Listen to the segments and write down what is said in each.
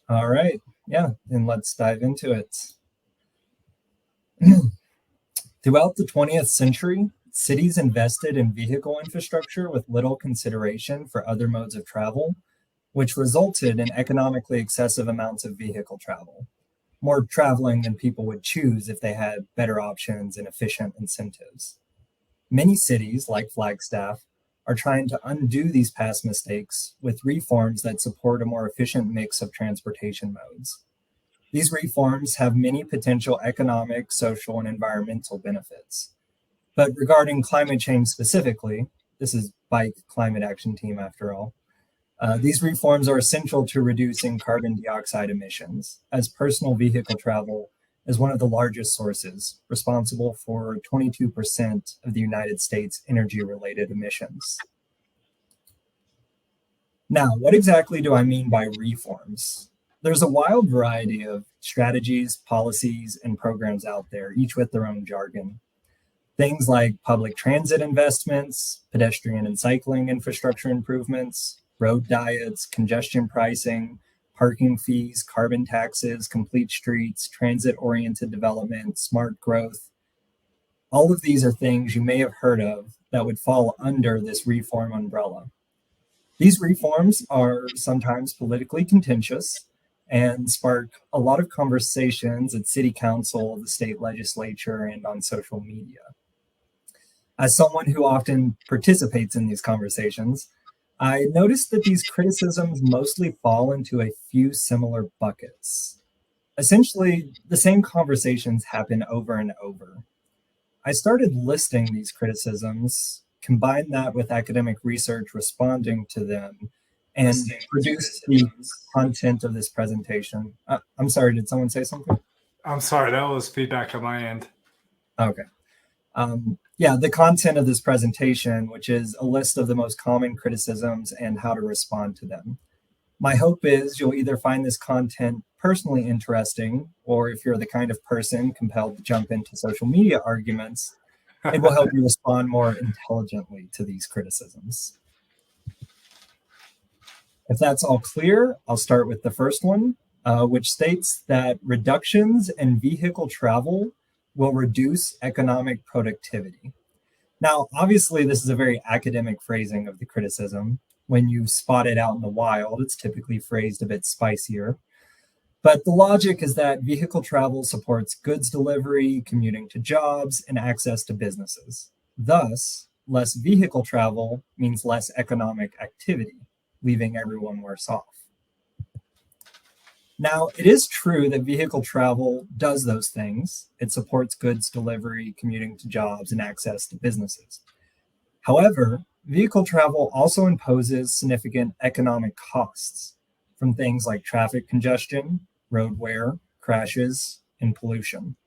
All right. Yeah, and let's dive into it. Throughout the 20th century, cities invested in vehicle infrastructure with little consideration for other modes of travel, which resulted in economically excessive amounts of vehicle travel, more traveling than people would choose if they had better options and efficient incentives. Many cities, like Flagstaff, are trying to undo these past mistakes with reforms that support a more efficient mix of transportation modes. These reforms have many potential economic, social, and environmental benefits. But regarding climate change specifically, this is Bike Climate Action Team after all, these reforms are essential to reducing carbon dioxide emissions, as personal vehicle travel is one of the largest sources, responsible for 22% of the United States energy related emissions. Now, what exactly do I mean by reforms? There's a wild variety of strategies, policies, and programs out there, each with their own jargon. Things like public transit investments, pedestrian and cycling infrastructure improvements, road diets, congestion pricing, parking fees, carbon taxes, complete streets, transit oriented development, smart growth. All of these are things you may have heard of that would fall under this reform umbrella. These reforms are sometimes politically contentious and spark a lot of conversations at city council, the state legislature, and on social media. As someone who often participates in these conversations, I noticed that these criticisms mostly fall into a few similar buckets. Essentially, the same conversations happen over and over. I started listing these criticisms, combined that with academic research responding to them, and produced the content of this presentation. I'm sorry, did someone say something? I'm sorry, that was feedback on my end. Okay. Yeah, the content of this presentation, which is a list of the most common criticisms and how to respond to them. My hope is you'll either find this content personally interesting, or if you're the kind of person compelled to jump into social media arguments, it will help you respond more intelligently to these criticisms. If that's all clear, I'll start with the first one, which states that reductions in vehicle travel will reduce economic productivity. Now, obviously, this is a very academic phrasing of the criticism. When you spot it out in the wild, it's typically phrased a bit spicier. But the logic is that vehicle travel supports goods delivery, commuting to jobs, and access to businesses. Thus, less vehicle travel means less economic activity, leaving everyone worse off. Now, it is true that vehicle travel does those things. It supports goods delivery, commuting to jobs, and access to businesses. However, vehicle travel also imposes significant economic costs from things like traffic congestion, road wear, crashes, and pollution.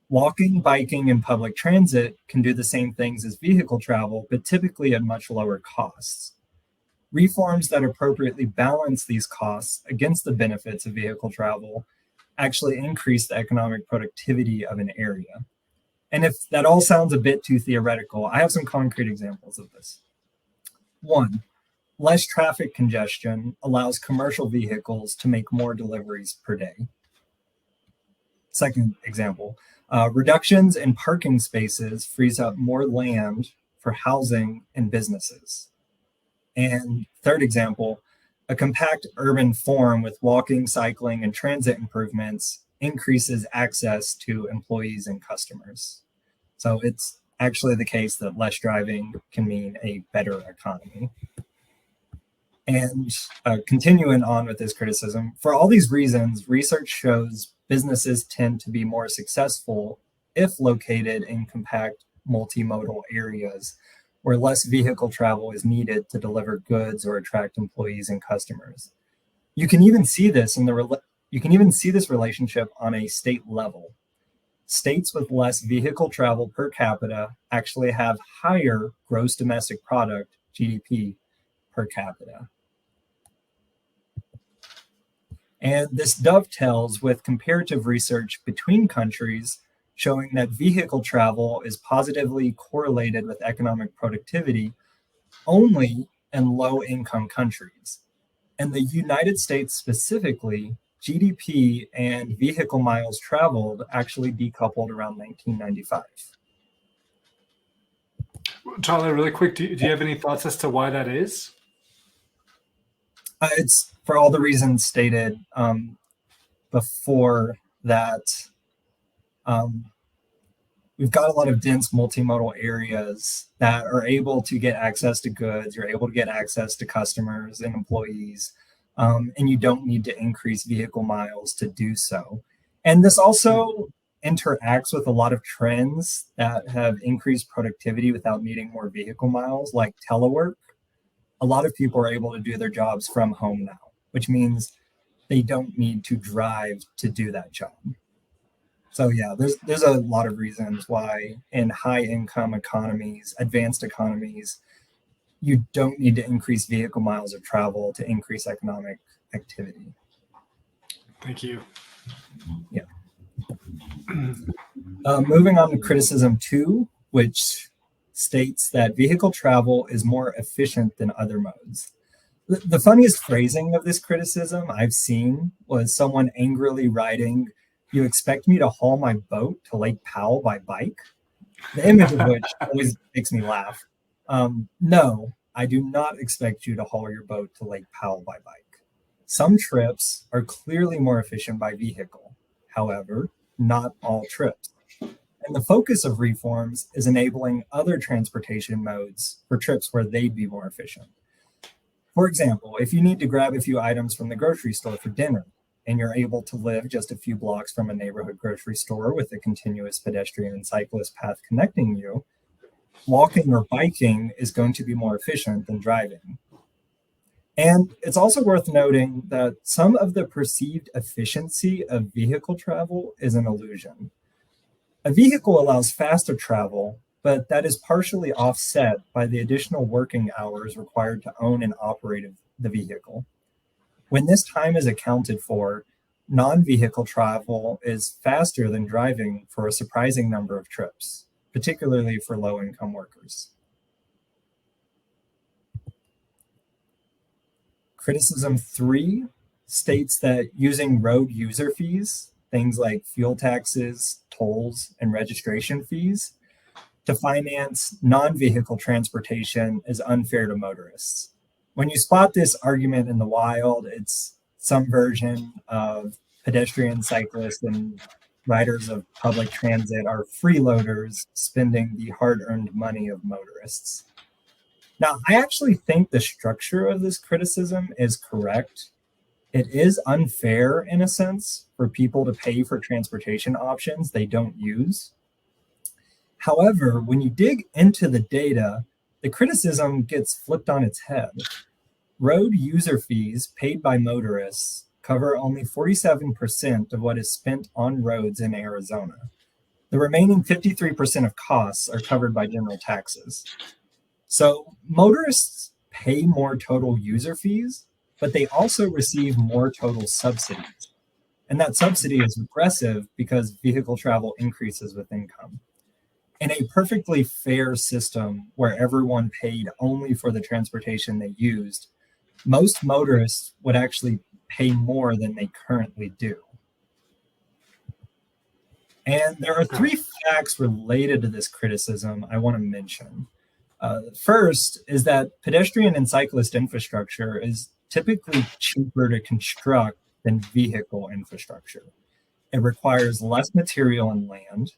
Walking, biking, and public transit can do the same things as vehicle travel, but typically at much lower costs. Reforms that appropriately balance these costs against the benefits of vehicle travel actually increase the economic productivity of an area. And if that all sounds a bit too theoretical, I have some concrete examples of this. One, less traffic congestion allows commercial vehicles to make more deliveries per day. Second example, reductions in parking spaces frees up more land for housing and businesses. And third example, a compact urban form with walking, cycling, and transit improvements increases access to employees and customers. So it's actually the case that less driving can mean a better economy. And continuing on with this criticism, for all these reasons, research shows businesses tend to be more successful if located in compact multimodal areas where less vehicle travel is needed to deliver goods or attract employees and customers. You can even see this relationship on a state level. States with less vehicle travel per capita actually have higher gross domestic product (GDP) per capita. And this dovetails with comparative research between countries showing that vehicle travel is positively correlated with economic productivity only in low income countries. In the United States specifically, GDP and vehicle miles traveled actually decoupled around 1995. Tyler, really quick, do you have any thoughts as to why that is? It's for all the reasons stated before that. We've got a lot of dense multimodal areas that are able to get access to goods. You're able to get access to customers and employees, and you don't need to increase vehicle miles to do so. And this also interacts with a lot of trends that have increased productivity without needing more vehicle miles, like telework. A lot of people are able to do their jobs from home now, which means they don't need to drive to do that job. So yeah, there's a lot of reasons why in high income economies, advanced economies, you don't need to increase vehicle miles of travel to increase economic activity. Thank you. Yeah. Moving on to criticism 2, which states that vehicle travel is more efficient than other modes. The funniest phrasing of this criticism I've seen was someone angrily writing, "You expect me to haul my boat to Lake Powell by bike?" The image of which always makes me laugh. No, I do not expect you to haul your boat to Lake Powell by bike. Some trips are clearly more efficient by vehicle. However, not all trips. And the focus of reforms is enabling other transportation modes for trips where they'd be more efficient. For example, if you need to grab a few items from the grocery store for dinner, and you're able to live just a few blocks from a neighborhood grocery store with a continuous pedestrian and cyclist path connecting you, walking or biking is going to be more efficient than driving. And it's also worth noting that some of the perceived efficiency of vehicle travel is an illusion. A vehicle allows faster travel, but that is partially offset by the additional working hours required to own and operate the vehicle. When this time is accounted for, non-vehicle travel is faster than driving for a surprising number of trips, particularly for low-income workers. Criticism 3 states that using road user fees, things like fuel taxes, tolls, and registration fees, to finance non-vehicle transportation is unfair to motorists. When you spot this argument in the wild, it's some version of pedestrians, cyclists, and riders of public transit are freeloaders spending the hard-earned money of motorists. Now, I actually think the structure of this criticism is correct. It is unfair, in a sense, for people to pay for transportation options they don't use. However, when you dig into the data, the criticism gets flipped on its head. Road user fees paid by motorists cover only 47% of what is spent on roads in Arizona. The remaining 53% of costs are covered by general taxes. So motorists pay more total user fees, but they also receive more total subsidies. And that subsidy is regressive because vehicle travel increases with income. In a perfectly fair system where everyone paid only for the transportation they used, most motorists would actually pay more than they currently do. And there are 3 facts related to this criticism I want to mention. First is that pedestrian and cyclist infrastructure is typically cheaper to construct than vehicle infrastructure. It requires less material and land,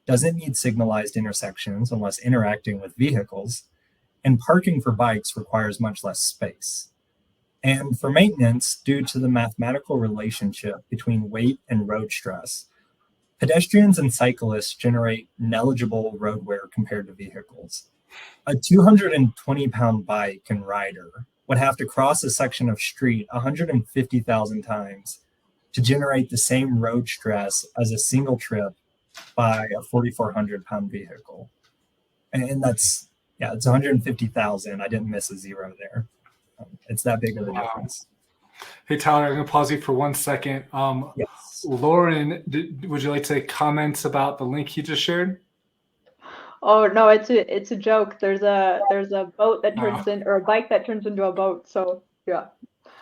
doesn't need signalized intersections unless interacting with vehicles, and parking for bikes requires much less space. And for maintenance, due to the mathematical relationship between weight and road stress, pedestrians and cyclists generate negligible road wear compared to vehicles. A 220-pound bike and rider would have to cross a section of street 150,000 times to generate the same road stress as a single trip by a 4,400-pound vehicle. And that's, yeah, it's 150,000. I didn't miss a zero there. It's that big of a difference. Hey, Tyler, I'm going to pause you for 1 second. Yes. Lauren, would you like to comment about the link you just shared? Oh no, it's a joke. There's a boat that turns in, or a bike that turns into a boat. So yeah,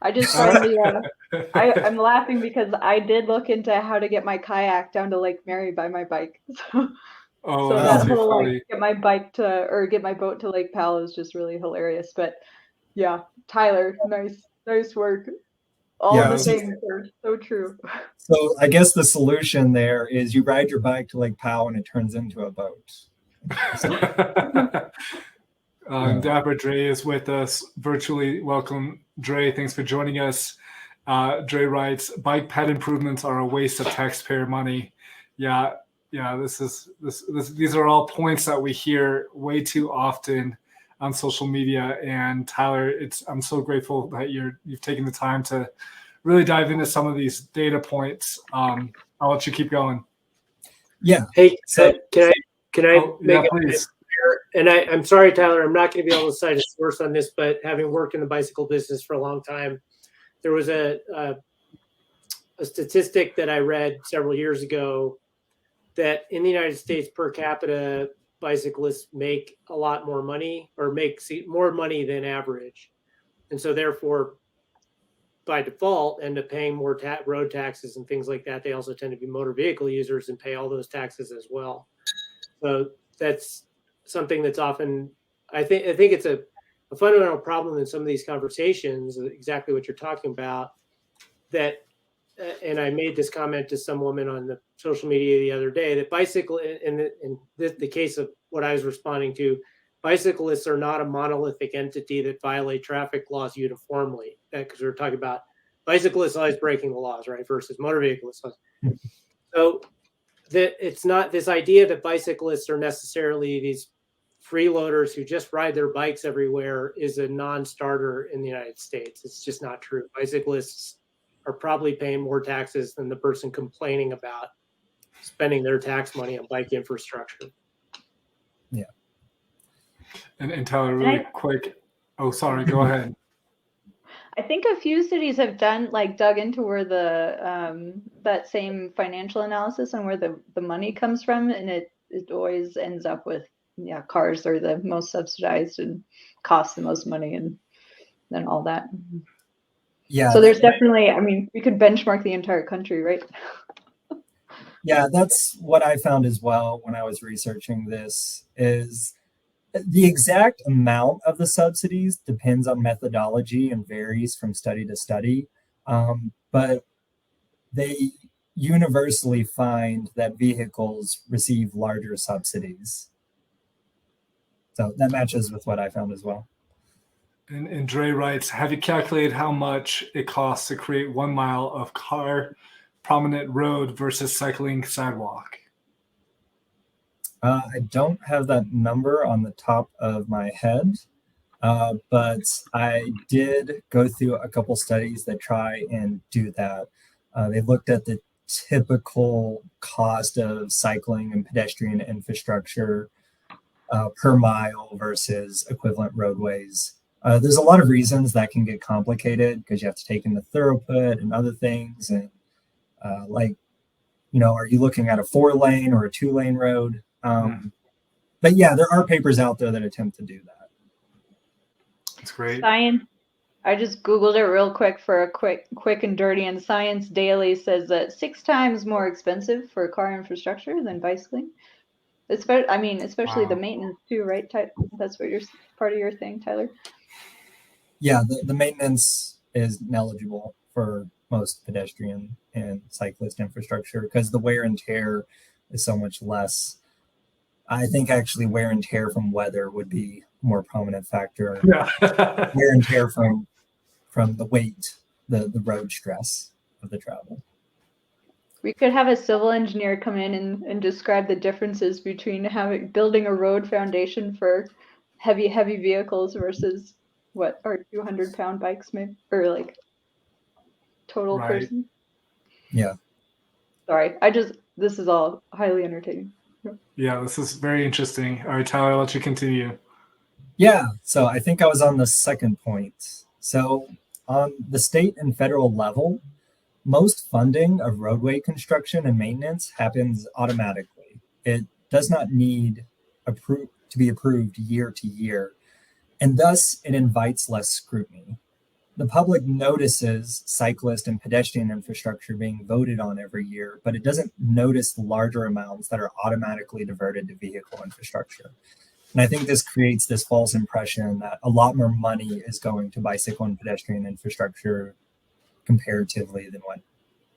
I just find I'm laughing because I did look into how to get my kayak down to Lake Mary by my bike. Oh, So that's that too whole funny. like get my boat to Lake Powell is just really hilarious. But yeah, Tyler, nice work. All Yeah, the this things are so true. so I guess the solution there is you ride your bike to Lake Powell and it turns into a boat. Dapper Dre is with us virtually. Welcome, Dre. Thanks for joining us. Dre writes, bike ped improvements are a waste of taxpayer money. Yeah. These are all points that we hear way too often on social media. And Tyler, I'm so grateful that you've taken the time to really dive into some of these data points. I'll let you keep going. Yeah. Hey, So can I make please. And I'm sorry, Tyler, I'm not going to be able to cite a source on this, but having worked in the bicycle business for a long time, there was a statistic that I read several years ago that in the United States per capita, bicyclists make a lot more money or make more money than average. And so therefore, by default, end up paying more road taxes and things like that. They also tend to be motor vehicle users and pay all those taxes as well. So that's something that's often, I think it's a fundamental problem in some of these conversations, exactly what you're talking about, that, and I made this comment to some woman on the social media the other day, that in the case of what I was responding to, bicyclists are not a monolithic entity that violate traffic laws uniformly, because we're talking about bicyclists always breaking the laws, right, versus motor vehiclists. So that it's not this idea that bicyclists are necessarily these freeloaders who just ride their bikes everywhere is a non-starter in the United States. It's just not true. Bicyclists are probably paying more taxes than the person complaining about spending their tax money on bike infrastructure. Yeah. And Tyler, really quick. Oh, sorry. Go ahead. I think a few cities have dug into where the that same financial analysis and where the money comes from, and it always ends up with cars are the most subsidized and cost the most money and then all that. Yeah. So there's definitely, I mean, we could benchmark the entire country, right? Yeah, that's what I found as well when I was researching this is the exact amount of the subsidies depends on methodology and varies from study to study. But they universally find that vehicles receive larger subsidies. So that matches with what I found as well. And Dre writes, have you calculated how much it costs to create 1 mile of car prominent road versus cycling sidewalk? I don't have that number on the top of my head, but I did go through a couple studies that try and do that. They looked at the typical cost of cycling and pedestrian infrastructure per mile versus equivalent roadways. There's a lot of reasons that can get complicated because you have to take in the throughput and other things. And are you looking at a 4-lane or a 2-lane road? But yeah, there are papers out there that attempt to do that. That's great. Science. I just Googled it real quick for a quick and dirty, and Science Daily says that 6 times more expensive for car infrastructure than bicycling. Especially the maintenance too, right? That's what part of your thing, Tyler. Yeah, the maintenance is negligible for most pedestrian and cyclist infrastructure because the wear and tear is so much less. I think actually wear and tear from weather would be a more prominent factor. Yeah. Wear and tear from the weight, the road stress of the travel. We could have a civil engineer come in and describe the differences between building a road foundation for heavy vehicles versus what are 200-pound bikes, maybe, or like total person. Yeah. Sorry, this is all highly entertaining. Yeah, this is very interesting. All right, Tyler, I'll let you continue. Yeah, so I think I was on the second point. So on the state and federal level, most funding of roadway construction and maintenance happens automatically. It does not need to be approved year to year, and thus it invites less scrutiny. The public notices cyclist and pedestrian infrastructure being voted on every year, but it doesn't notice the larger amounts that are automatically diverted to vehicle infrastructure. And I think this creates this false impression that a lot more money is going to bicycle and pedestrian infrastructure comparatively than what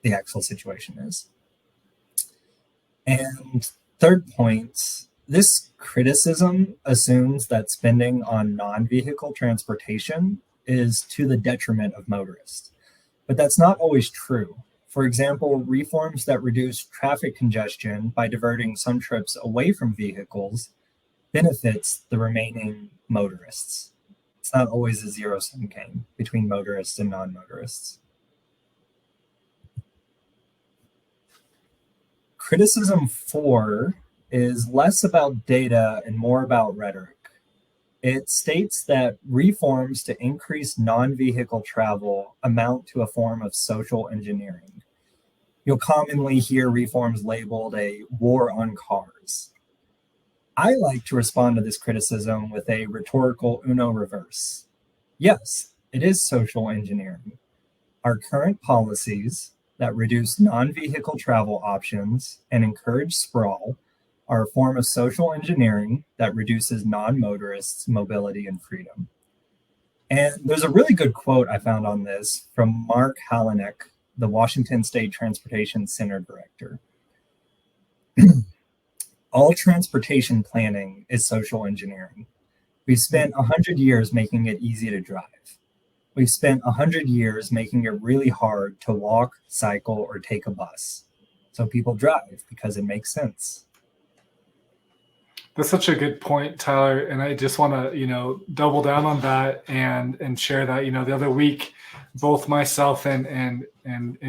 the actual situation is. And third point, this criticism assumes that spending on non-vehicle transportation is to the detriment of motorists. But that's not always true. For example, reforms that reduce traffic congestion by diverting some trips away from vehicles benefits the remaining motorists. It's not always a zero-sum game between motorists and non-motorists. Criticism 4 is less about data and more about rhetoric. It states that reforms to increase non-vehicle travel amount to a form of social engineering. You'll commonly hear reforms labeled a war on cars. I like to respond to this criticism with a rhetorical Uno reverse. Yes, it is social engineering. Our current policies that reduce non-vehicle travel options and encourage sprawl are a form of social engineering that reduces non-motorists' mobility and freedom. And there's a really good quote I found on this from Mark Halanek, the Washington State Transportation Center director. All transportation planning is social engineering. We've spent 100 years making it easy to drive. We've spent 100 years making it really hard to walk, cycle, or take a bus. So people drive because it makes sense. That's such a good point, Tyler. And I just want to, double down on that and share that, the other week, both myself and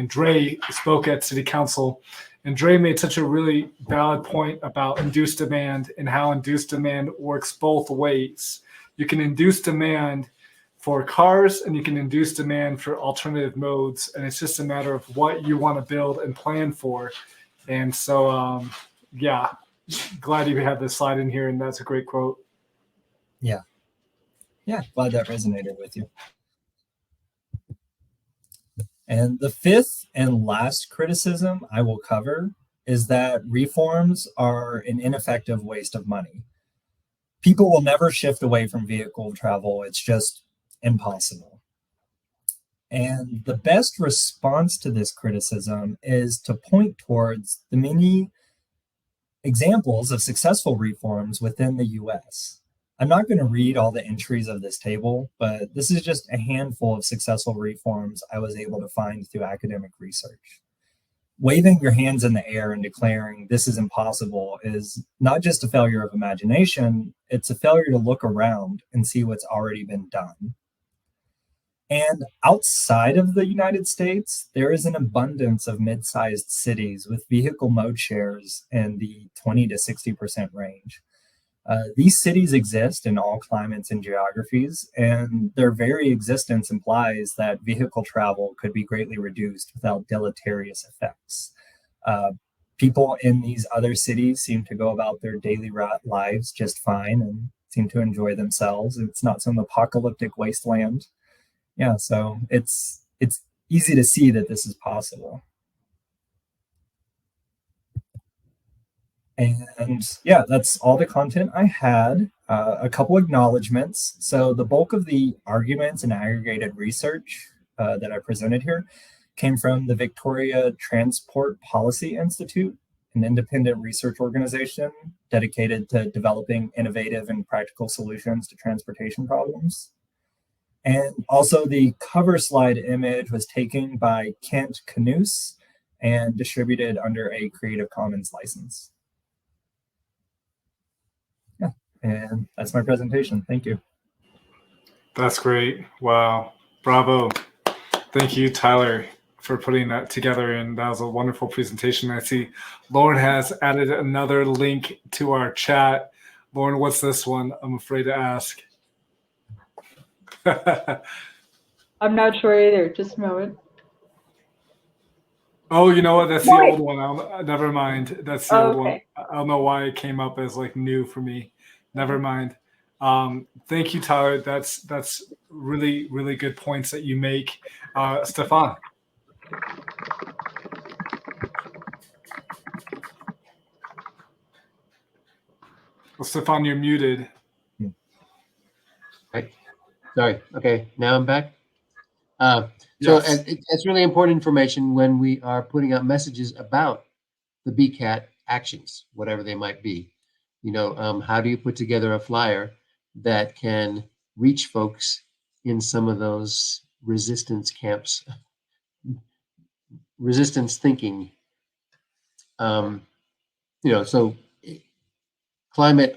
Dre spoke at City Council, and Dre made such a really valid point about induced demand and how induced demand works both ways. You can induce demand for cars and you can induce demand for alternative modes. And it's just a matter of what you want to build and plan for. And so, glad you had this slide in here, and that's a great quote. Yeah, glad that resonated with you. And the fifth and last criticism I will cover is that reforms are an ineffective waste of money. People will never shift away from vehicle travel. It's just impossible. And the best response to this criticism is to point towards the many examples of successful reforms within the US. I'm not going to read all the entries of this table, but this is just a handful of successful reforms I was able to find through academic research. Waving your hands in the air and declaring this is impossible is not just a failure of imagination, it's a failure to look around and see what's already been done. And outside of the United States, there is an abundance of mid-sized cities with vehicle mode shares in the 20 to 60% range. These cities exist in all climates and geographies, and their very existence implies that vehicle travel could be greatly reduced without deleterious effects. People in these other cities seem to go about their daily lives just fine and seem to enjoy themselves. It's not some apocalyptic wasteland. Yeah, so it's easy to see that this is possible. And yeah, that's all the content I had. A couple acknowledgements. So the bulk of the arguments and aggregated research that I presented here came from the Victoria Transport Policy Institute, an independent research organization dedicated to developing innovative and practical solutions to transportation problems. And also the cover slide image was taken by Kent Canoose and distributed under a Creative Commons license. Yeah, and that's my presentation. Thank you. That's great. Wow. Bravo. Thank you, Tyler, for putting that together. And that was a wonderful presentation. I see Lauren has added another link to our chat. Lauren, what's this one? I'm afraid to ask. I'm not sure either. Just a moment. Oh, you know what? That's the old one. Never mind. That's the old one. Okay. I don't know why it came up as like new for me. Never mind. Thank you, Tyler. That's really, really good points that you make. Stefan. Well, Stefan, you're muted. Right. Sorry. Okay, now I'm back. Yes. It's really important information when we are putting out messages about the BCAT actions, whatever they might be. How do you put together a flyer that can reach folks in some of those resistance camps, resistance thinking? So climate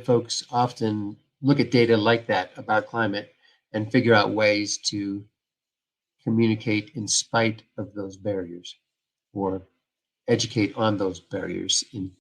folks often look at data like that about climate and figure out ways to communicate in spite of those barriers or educate on those barriers in